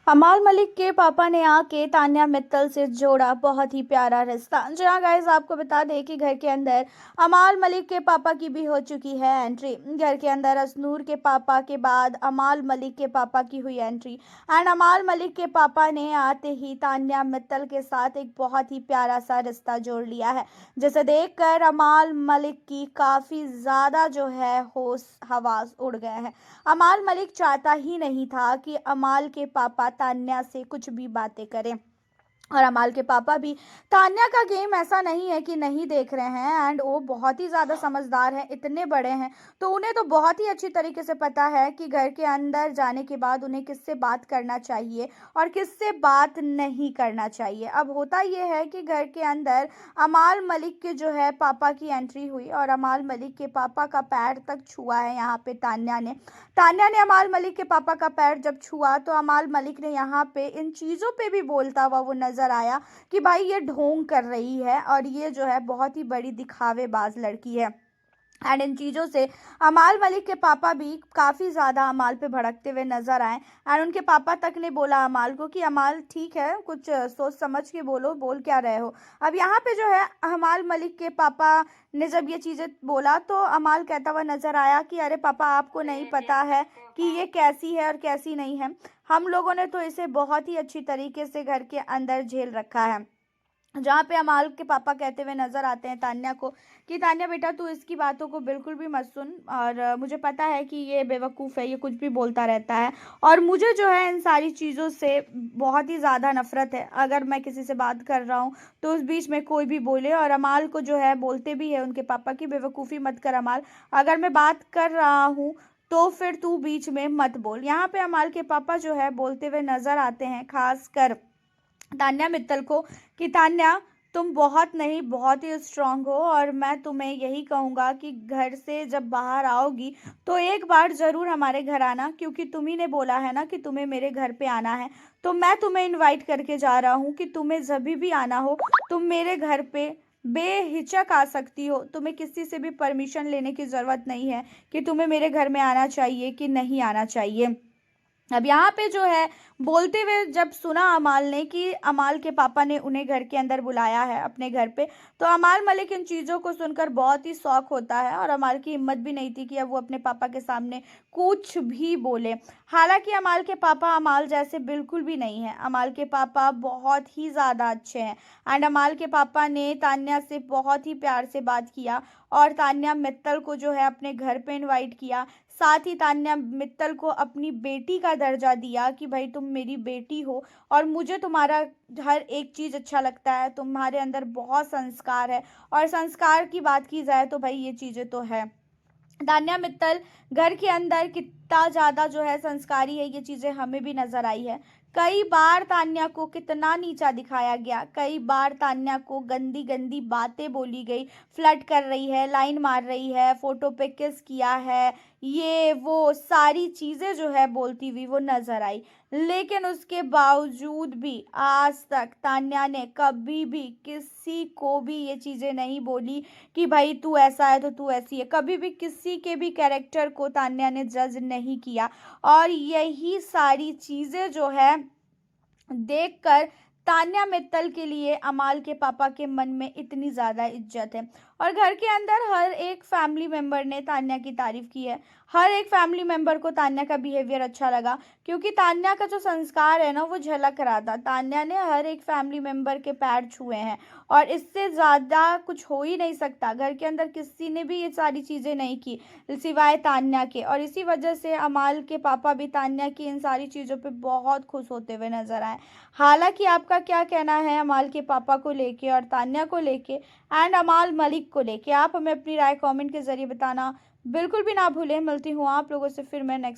अमाल मलिक के पापा ने आके तान्या मित्तल से जोड़ा बहुत ही प्यारा रिश्ता। जी हाँ गाइस, आपको बता दें कि घर के अंदर अमाल मलिक के पापा की भी हो चुकी है एंट्री। घर के अंदर असनूर के पापा के बाद अमाल मलिक के पापा की हुई एंट्री। एंड अमाल मलिक के पापा ने आते ही तान्या मित्तल के साथ एक बहुत ही प्यारा सा रिश्ता जोड़ लिया है, जिसे देखकर अमाल मलिक की काफ़ी ज़्यादा जो है होश हवास उड़ गए हैं। अमाल मलिक चाहता ही नहीं था कि अमाल के पापा तान्या से कुछ भी बातें करें, और अमाल के पापा भी तान्या का गेम ऐसा नहीं है कि नहीं देख रहे हैं। एंड वो बहुत ही ज़्यादा समझदार हैं, इतने बड़े हैं, तो उन्हें तो बहुत ही अच्छी तरीके से पता है कि घर के अंदर जाने के बाद उन्हें किससे बात करना चाहिए और किससे बात नहीं करना चाहिए। अब होता ये है कि घर के अंदर अमाल मलिक के जो है पापा की एंट्री हुई और अमाल मलिक के पापा का पैर तक छुआ है यहाँ पे तान्या ने अमाल मलिक के पापा का पैर जब छुआ तो अमाल मलिक ने यहाँ पे इन चीज़ों पे भी बोलता हुआ वो नज़र आया कि भाई ये ढोंग कर रही है और ये जो है बहुत ही बड़ी दिखावेबाज लड़की है। एंड इन चीज़ों से अमाल मलिक के पापा भी काफ़ी ज़्यादा अमाल पे भड़कते हुए नज़र आए। एंड उनके पापा तक ने बोला अमाल को कि अमाल ठीक है, कुछ सोच समझ के बोलो, बोल क्या रहे हो। अब यहाँ पे जो है अमाल मलिक के पापा ने जब ये चीज़ें बोला तो अमाल कहता हुआ नज़र आया कि अरे पापा, आपको नहीं पता है कि ये कैसी है और कैसी नहीं है। हम लोगों ने तो इसे बहुत ही अच्छी तरीके से घर के अंदर झेल रखा है। जहाँ पे अमाल के पापा कहते हुए नजर आते हैं तान्या को कि तान्या बेटा, तू इसकी बातों को बिल्कुल भी मत सुन, और मुझे पता है कि ये बेवकूफ़ है, ये कुछ भी बोलता रहता है, और मुझे जो है इन सारी चीज़ों से बहुत ही ज़्यादा नफरत है। अगर मैं किसी से बात कर रहा हूँ तो उस बीच में कोई भी बोले, और अमाल को जो है बोलते भी है उनके पापा की बेवकूफ़ी मत कर अमाल, अगर मैं बात कर रहा हूँ तो फिर तू बीच में मत बोल। यहाँ पे अमाल के पापा जो है बोलते हुए नजर आते हैं खास कर तान्या मित्तल को कि तान्या, तुम बहुत नहीं बहुत ही स्ट्रांग हो, और मैं तुम्हें यही कहूँगा कि घर से जब बाहर आओगी तो एक बार ज़रूर हमारे घर आना, क्योंकि तुम ही ने बोला है ना कि तुम्हें मेरे घर पे आना है। तो मैं तुम्हें इनवाइट करके जा रहा हूँ कि तुम्हें जब भी आना हो तुम मेरे घर पे बेहिचक आ सकती हो। तुम्हें किसी से भी परमिशन लेने की ज़रूरत नहीं है कि तुम्हें मेरे घर में आना चाहिए कि नहीं आना चाहिए। अब यहाँ पे जो है बोलते हुए जब सुना अमाल ने कि अमाल के पापा ने उन्हें घर के अंदर बुलाया है अपने घर पे, तो अमाल मलिक इन चीज़ों को सुनकर बहुत ही शौक होता है, और अमाल की हिम्मत भी नहीं थी कि अब वो अपने पापा के सामने कुछ भी बोले। हालांकि अमाल के पापा अमाल जैसे बिल्कुल भी नहीं है, अमाल के पापा बहुत ही ज़्यादा अच्छे हैं। एंड अमाल के पापा ने तान्या से बहुत ही प्यार से बात किया और तान्या मित्तल को जो है अपने घर पे इनवाइट किया। साथ ही तान्या मित्तल को अपनी बेटी का दर्जा दिया कि भाई तुम मेरी बेटी हो और मुझे तुम्हारा हर एक चीज़ अच्छा लगता है, तुम्हारे अंदर बहुत संस्कार है, और संस्कार की बात की जाए तो भाई ये चीज़ें तो है। तान्या मित्तल घर के अंदर कितना ज़्यादा जो है संस्कारी है, ये चीज़ें हमें भी नज़र आई है। कई बार तान्या को कितना नीचा दिखाया गया, कई बार तान्या को गंदी गंदी बातें बोली गई, फ्लर्ट कर रही है, लाइन मार रही है, फोटो पे किस किया है, ये वो सारी चीज़ें जो है बोलती हुई वो नज़र आई। लेकिन उसके बावजूद भी आज तक तान्या ने कभी भी किसी को भी ये चीज़ें नहीं बोली कि भाई तू ऐसा है तो तू ऐसी है। कभी भी किसी के भी कैरेक्टर को तान्या ने जज नहीं किया, और यही सारी चीज़ें जो है देखकर तान्या मित्तल के लिए अमाल के पापा के मन में इतनी ज़्यादा इज्जत है। और घर के अंदर हर एक फैमिली मेम्बर ने तान्या की तारीफ़ की है। हर एक फैमिली मेम्बर को तान्या का बिहेवियर अच्छा लगा, क्योंकि तान्या का जो संस्कार है ना वो झलक रहा था। तान्या ने हर एक फैमिली मेम्बर के पैर छुए हैं, और इससे ज़्यादा कुछ हो ही नहीं सकता। घर के अंदर किसी ने भी ये सारी चीज़ें नहीं की सिवाय तान्या के, और इसी वजह से अमाल के पापा भी तान्या की इन सारी चीज़ों पे बहुत खुश होते हुए नज़र आए। हालांकि आपका क्या कहना है अमाल के पापा को लेके और तान्या को लेके एंड अमाल मलिक को लेके, आप हमें अपनी राय कमेंट के ज़रिए बताना बिल्कुल भी ना भूलें। मिलती हूँ आप लोगों से फिर मैं नेक्स्ट